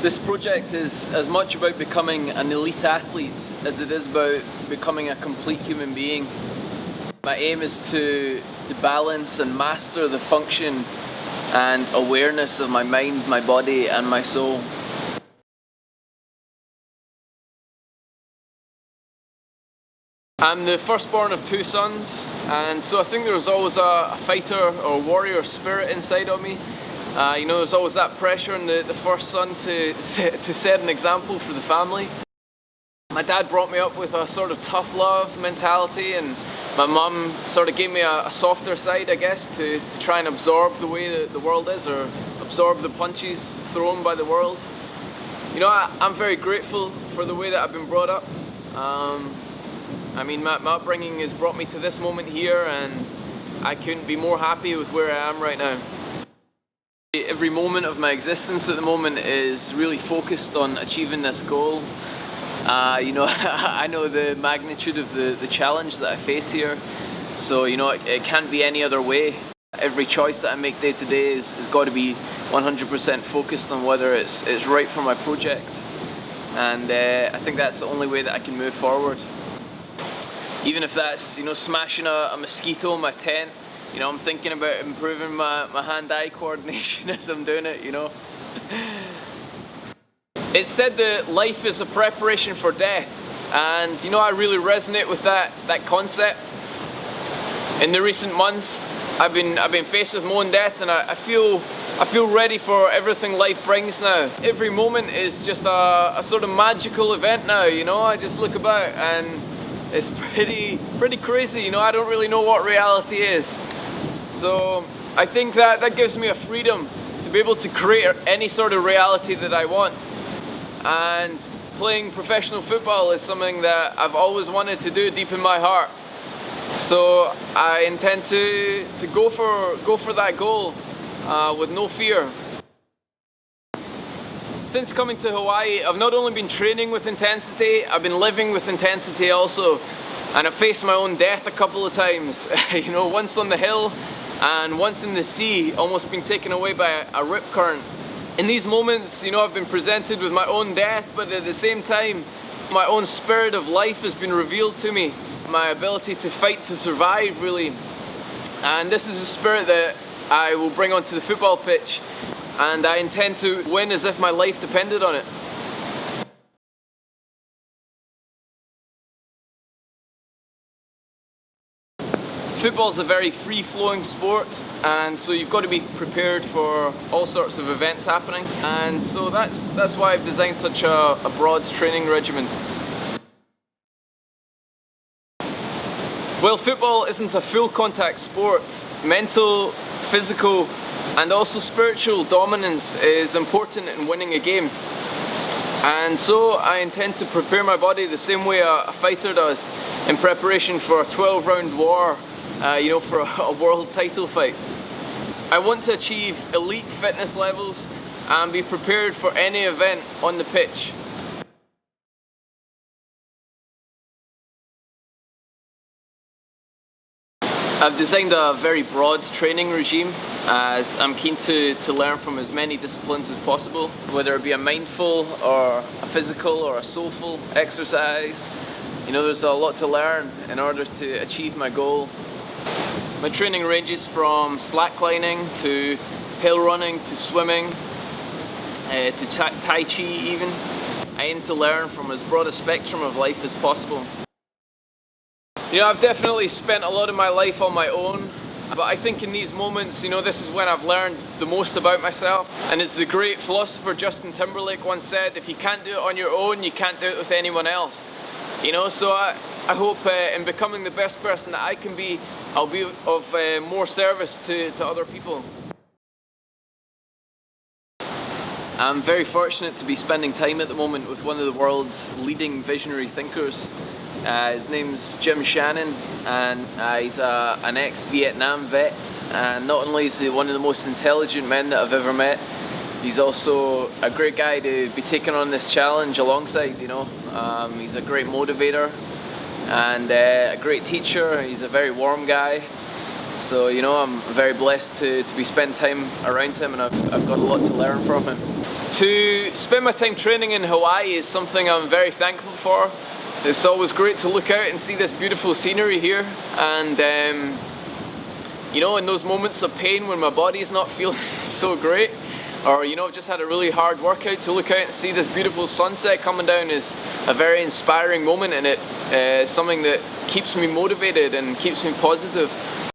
This project is as much about becoming an elite athlete as it is about becoming a complete human being. My aim is to balance and master the function and awareness of my mind, my body and my soul. I'm the firstborn of two sons, and so I think there was always a fighter or warrior spirit inside of me. There's always that pressure on the first son to set an example for the family. My dad brought me up with a sort of tough love mentality, and my mum sort of gave me a softer side, I guess, to try and absorb the way that the world is, or absorb the punches thrown by the world. I'm very grateful for the way that I've been brought up. My upbringing has brought me to this moment here, and I couldn't be more happy with where I am right now. Every moment of my existence at the moment is really focused on achieving this goal. I know the magnitude of the challenge that I face here, so it can't be any other way. Every choice that I make day to day has got to be 100% focused on whether it's right for my project, and I think that's the only way that I can move forward. Even if that's smashing a mosquito in my tent, I'm thinking about improving my hand-eye coordination as I'm doing it, It's said that life is a preparation for death, and I really resonate with that concept. In the recent months, I've been faced with my own death, and I feel ready for everything life brings now. Every moment is just a sort of magical event now, I just look about and it's pretty crazy, I don't really know what reality is. So I think that gives me a freedom to be able to create any sort of reality that I want. And playing professional football is something that I've always wanted to do deep in my heart. So I intend to go for that goal with no fear. Since coming to Hawaii, I've not only been training with intensity, I've been living with intensity also. And I've faced my own death a couple of times. Once on the hill and once in the sea, almost been taken away by a rip current. In these moments, I've been presented with my own death, but at the same time, my own spirit of life has been revealed to me. My ability to fight to survive, really. And this is a spirit that I will bring onto the football pitch, and I intend to win as if my life depended on it. Football's a very free-flowing sport, and so you've got to be prepared for all sorts of events happening, and so that's why I've designed such a broad training regimen. Well, football isn't a full contact sport. Mental, physical and also spiritual dominance is important in winning a game. And so I intend to prepare my body the same way a fighter does in preparation for a 12-round war, for a world title fight. I want to achieve elite fitness levels and be prepared for any event on the pitch. I've designed a very broad training regime, as I'm keen to learn from as many disciplines as possible, whether it be a mindful or a physical or a soulful exercise. There's a lot to learn in order to achieve my goal. My training ranges from slacklining to hill running to swimming to Tai Chi even. I aim to learn from as broad a spectrum of life as possible. I've definitely spent a lot of my life on my own, but I think in these moments, this is when I've learned the most about myself. And as the great philosopher Justin Timberlake once said, if you can't do it on your own, you can't do it with anyone else. So I hope in becoming the best person that I can be, I'll be of more service to other people. I'm very fortunate to be spending time at the moment with one of the world's leading visionary thinkers. His name's Jim Shannon, and he's an ex-Vietnam vet, and not only is he one of the most intelligent men that I've ever met, he's also a great guy to be taking on this challenge alongside. He's a great motivator and a great teacher. He's a very warm guy, so I'm very blessed to be spending time around him, and I've got a lot to learn from him. To spend my time training in Hawaii is something I'm very thankful for. It's always great to look out and see this beautiful scenery here, and you know, in those moments of pain when my body's not feeling so great, or you know, just had a really hard workout, to look out and see this beautiful sunset coming down is a very inspiring moment, and it is something that keeps me motivated and keeps me positive.